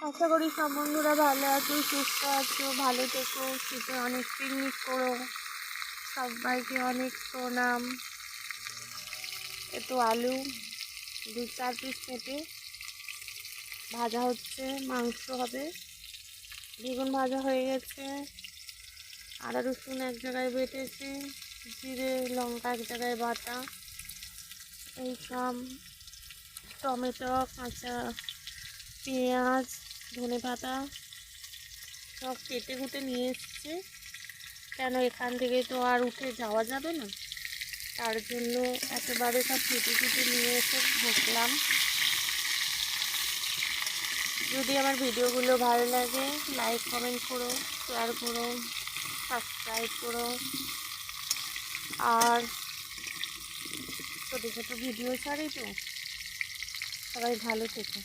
আশা করি সব বন্ধুরা ভালো আছো, সুস্থ আছো, ভালো থেকো, শীতে অনেক পিকনিক করো। সবাইকে অনেক প্রণাম। একটু আলু 2-4 পিস কেটে ভাজা হচ্ছে, মাংস হবে। বেগুন ভাজা হয়ে গেছে, আদা রসুন এক জায়গায় বেটেছে, জিরে লঙ্কা এক জায়গায় বাটা, এইসব টমেটো, কাঁচা পেঁয়াজ, ধনেপাতা সব কেটে কুটে নিয়ে এসছে। কেন এখান থেকে তো আর উঠে যাওয়া যাবে না, তার জন্য একেবারে সব কেটে কুটে নিয়ে এসে বসলাম। যদি আমার ভিডিওগুলো ভালো লাগে লাইক কমেন্ট করো, শেয়ার করো, সাবস্ক্রাইব করো। আর ছোটো ছোটো ভিডিও ছাড়ি তো, সবাই ভালো থেকো।